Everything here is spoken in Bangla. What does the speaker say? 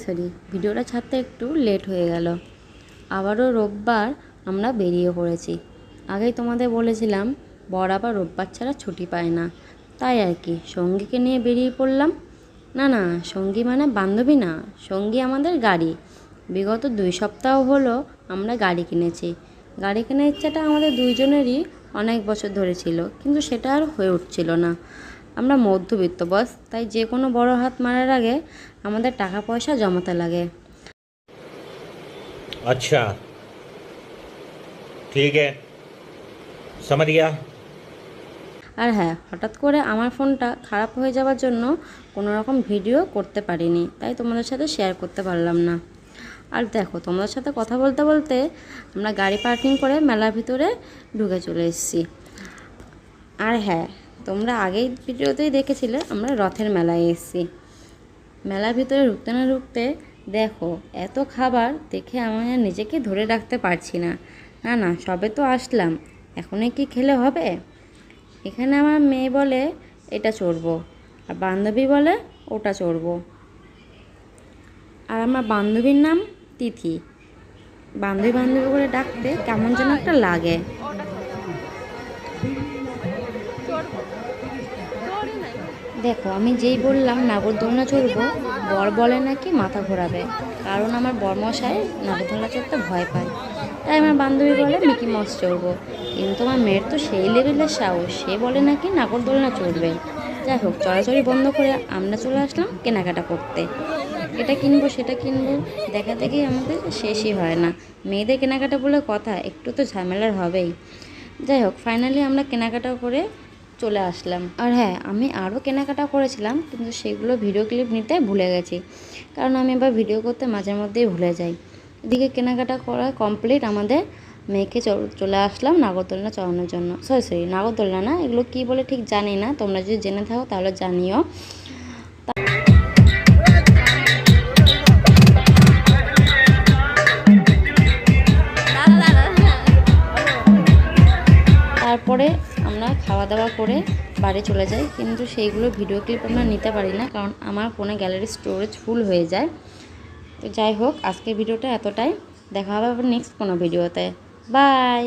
সরি ভিডিওটা ছাড়তে একটু লেট হয়ে গেল। আবারও রোববার আমরা বেরিয়ে পড়েছি। আগেই তোমাদের বলেছিলাম বর আবার রোববার ছাড়া ছুটি পায় না, তাই আর কি সঙ্গীকে নিয়ে বেরিয়ে পড়লাম। না না, সঙ্গী মানে বান্ধবী না, সঙ্গী আমাদের গাড়ি। বিগত 2 সপ্তাহ হলো আমরা গাড়ি কিনেছি। গাড়ি কেনার ইচ্ছাটা আমাদের দুইজনেরই অনেক বছর ধরে ছিল, কিন্তু সেটা আর হয়ে উঠছিল না। আমরা মধ্যবিত্ত বস, তাই যে কোনো বড় হাত মারার আগে আমাদের টাকা পয়সা জমাতে লাগে। अच्छा ठीक है समझ गया। আর হ্যাঁ, হঠাৎ করে আমার ফোনটা খারাপ হয়ে যাওয়ার জন্য কোনো রকম ভিডিও করতে পারিনি, তাই তোমাদের সাথে শেয়ার করতে পারলাম না। আর দেখো, তোমাদের সাথে কথা বলতে বলতে আমরা গাড়ি পার্কিং করে মেলার ভিতরে ঢুকে চলে এসেছি। আর হ্যাঁ, তোমরা আগেই ভিডিওতেই দেখেছিলে আমরা রথের মেলায় এসেছি। মেলার ভিতরে ঢুকতে না ঢুকতে দেখো এত খাবার দেখে আমি আর নিজেকে ধরে রাখতে পারছি না। না না, সবে তো আসলাম, এখনই কি খেলে হবে? এখানে আমার মেয়ে বলে এটা চড়বো, আর বান্ধবী বলে ওটা চড়বো। আর আমার বান্ধবীর নাম তিথি। বান্ধবী বান্ধবী করে ডাকতে কেমন যেন একটা লাগে। দেখো, আমি যেই বললাম নাগরদোলনা চড়বো, বর বলে নাকি মাথা ঘোরাবে, কারণ আমার বরমশাই নাগরদোলনা চড়তে ভয় পায়। তাই আমার বান্ধবী বলে মিকি মাউস চড়বো, কিন্তু আমার মেয়ের তো সেই লেভেলের সাহস, সে বলে নাকি নাগরদোলনা চড়বে। যাই হোক, চড়াচড়ি বন্ধ করে আমরা চলে আসলাম কেনাকাটা করতে। এটা কিনবো সেটা কিনবো, দেখা দেখি আমাদের শেষই হয় না। মেয়েদের কেনাকাটা বলে কথা, একটু তো ঝামেলার হবেই। যাই হোক, ফাইনালি আমরা কেনাকাটা করে চলে আসলাম। আর হ্যাঁ, আমি আরও কেনাকাটা করেছিলাম, কিন্তু সেগুলো ভিডিও ক্লিপ নিতে ভুলে গেছি, কারণ আমি এবার ভিডিও করতে মাঝে মধ্যেই ভুলে যাই। এদিকে কেনাকাটা করা কমপ্লিট, আমাদের মেয়েকে চলে আসলাম নাগরদোলনা চড়ানোর জন্য। সরি নাগরদোলনা না, এগুলো কী বলে ঠিক জানি না, তোমরা যদি জেনে থাকো তাহলে জানিও। তারপরে আমরা খাওয়া দাওয়া করে বাড়ি চলে যাই, কিন্তু সেইগুলো ভিডিও ক্লিপ আমরা নিতে পারি না, কারণ আমার ফোনে গ্যালারি স্টোরেজ ফুল হয়ে যায়। তো যাই হোক, আজকের ভিডিওটা এতটাই। দেখা হবে আবার নেক্সট কোনো ভিডিওতে। বাই।